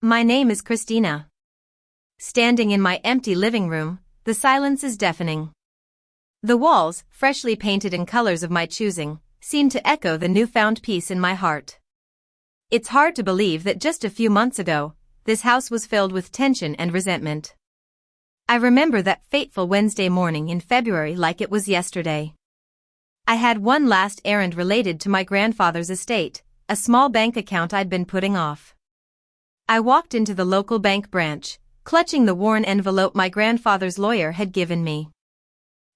My name is Christina. Standing in my empty living room, the silence is deafening. The walls, freshly painted in colors of my choosing, seem to echo the newfound peace in my heart. It's hard to believe that just a few months ago, this house was filled with tension and resentment. I remember that fateful Wednesday morning in February like it was yesterday. I had one last errand related to my grandfather's estate, a small bank account I'd been putting off. I walked into the local bank branch, clutching the worn envelope my grandfather's lawyer had given me.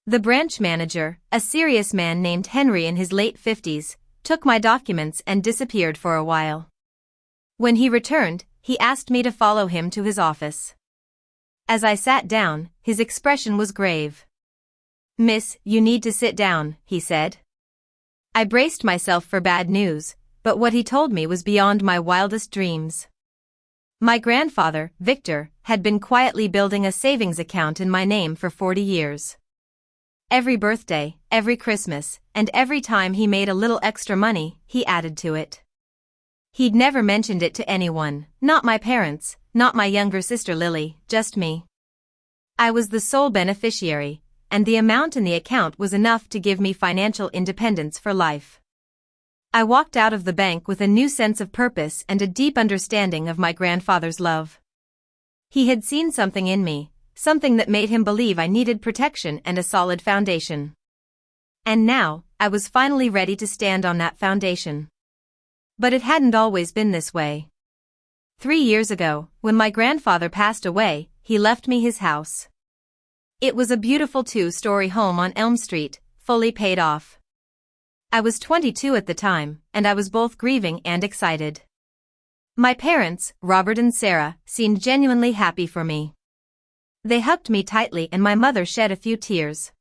The branch manager, a serious man named Henry in his late 50s, took my documents and disappeared for a while. When he returned, he asked me to follow him to his office. As I sat down, his expression was grave. "Miss, you need to sit down," he said. I braced myself for bad news, but what he told me was beyond my wildest dreams. My grandfather, Victor, had been quietly building a savings account in my name for 40 years. Every birthday, every Christmas, and every time he made a little extra money, he added to it. He'd never mentioned it to anyone, not my parents, not my younger sister Lily, just me. I was the sole beneficiary, and the amount in the account was enough to give me financial independence for life. I walked out of the bank with a new sense of purpose and a deep understanding of my grandfather's love. He had seen something in me, something that made him believe I needed protection and a solid foundation. And now, I was finally ready to stand on that foundation. But it hadn't always been this way. 3 years ago, when my grandfather passed away, he left me his house. It was a beautiful 2-story home on Elm Street, fully paid off. I was 22 at the time, and I was both grieving and excited. My parents, Robert and Sarah, seemed genuinely happy for me. They hugged me tightly and my mother shed a few tears.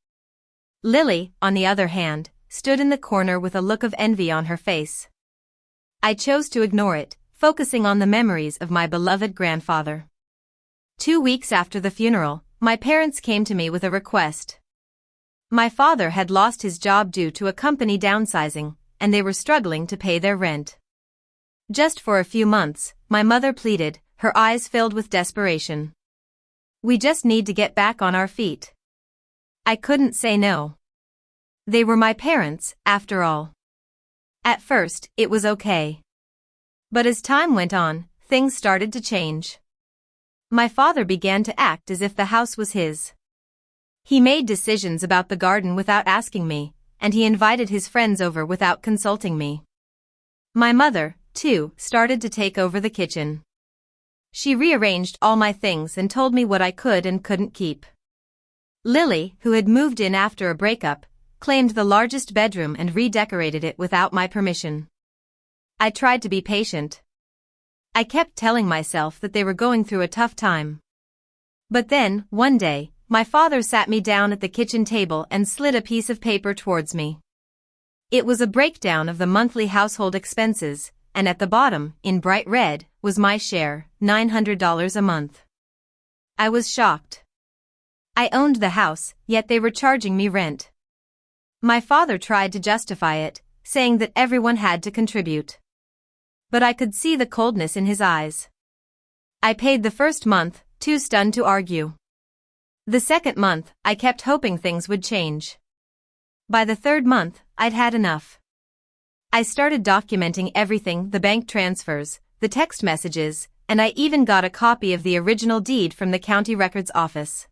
Lily, on the other hand, stood in the corner with a look of envy on her face. I chose to ignore it, focusing on the memories of my beloved grandfather. 2 weeks after the funeral, my parents came to me with a request. My father had lost his job due to a company downsizing, and they were struggling to pay their rent. Just for a few months, my mother pleaded, her eyes filled with desperation. "We just need to get back on our feet." I couldn't say no. They were my parents, after all. At first, it was okay. But as time went on, things started to change. My father began to act as if the house was his. He made decisions about the garden without asking me, and he invited his friends over without consulting me. My mother, too, started to take over the kitchen. She rearranged all my things and told me what I could and couldn't keep. Lily, who had moved in after a breakup, claimed the largest bedroom and redecorated it without my permission. I tried to be patient. I kept telling myself that they were going through a tough time. But then, one day, my father sat me down at the kitchen table and slid a piece of paper towards me. It was a breakdown of the monthly household expenses, and at the bottom, in bright red, was my share, $900 a month. I was shocked. I owned the house, yet they were charging me rent. My father tried to justify it, saying that everyone had to contribute. But I could see the coldness in his eyes. I paid the first month, too stunned to argue. The second month, I kept hoping things would change. By the third month, I'd had enough. I started documenting everything, the bank transfers, the text messages, and I even got a copy of the original deed from the county records office.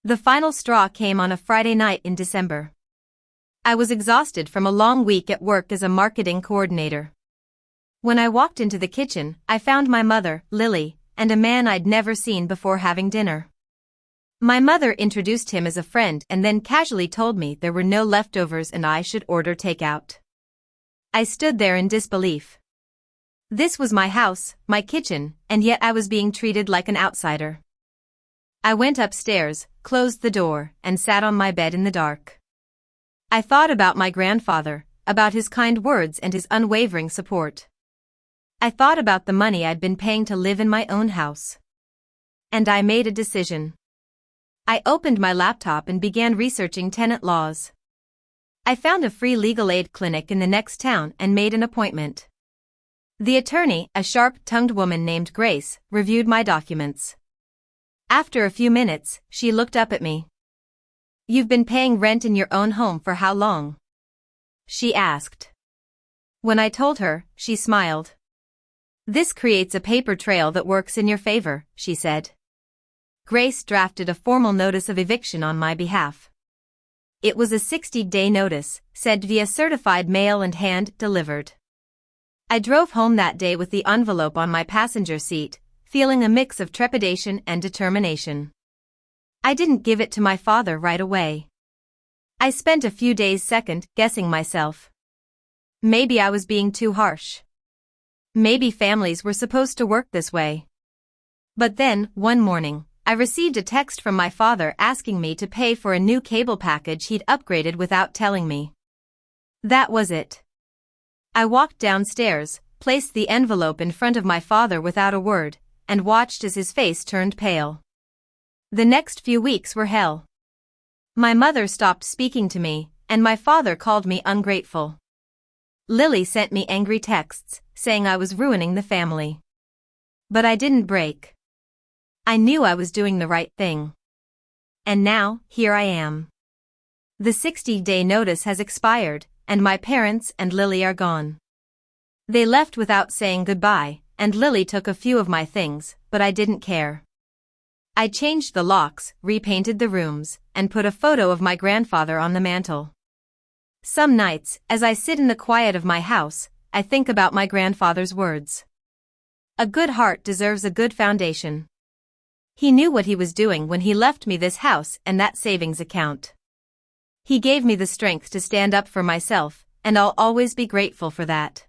The final straw came on a Friday night in December. I was exhausted from a long week at work as a marketing coordinator. When I walked into the kitchen, I found my mother, Lily, and a man I'd never seen before having dinner. My mother introduced him as a friend and then casually told me there were no leftovers and I should order takeout. I stood there in disbelief. This was my house, my kitchen, and yet I was being treated like an outsider. I went upstairs, closed the door, and sat on my bed in the dark. I thought about my grandfather, about his kind words and his unwavering support. I thought about the money I'd been paying to live in my own house. And I made a decision. I opened my laptop and began researching tenant laws. I found a free legal aid clinic in the next town and made an appointment. The attorney, a sharp-tongued woman named Grace, reviewed my documents. After a few minutes, she looked up at me. "You've been paying rent in your own home for how long?" she asked. When I told her, she smiled. "This creates a paper trail that works in your favor," she said. Grace drafted a formal notice of eviction on my behalf. It was a 60-day notice, sent via certified mail and hand-delivered. I drove home that day with the envelope on my passenger seat, feeling a mix of trepidation and determination. I didn't give it to my father right away. I spent a few days second-guessing myself. Maybe I was being too harsh. Maybe families were supposed to work this way. But then, one morning, I received a text from my father asking me to pay for a new cable package he'd upgraded without telling me. That was it. I walked downstairs, placed the envelope in front of my father without a word, and watched as his face turned pale. The next few weeks were hell. My mother stopped speaking to me, and my father called me ungrateful. Lily sent me angry texts, saying I was ruining the family. But I didn't break. I knew I was doing the right thing. And now, here I am. The 60-day notice has expired, and my parents and Lily are gone. They left without saying goodbye, and Lily took a few of my things, but I didn't care. I changed the locks, repainted the rooms, and put a photo of my grandfather on the mantel. Some nights, as I sit in the quiet of my house, I think about my grandfather's words. A good heart deserves a good foundation. He knew what he was doing when he left me this house and that savings account. He gave me the strength to stand up for myself, and I'll always be grateful for that.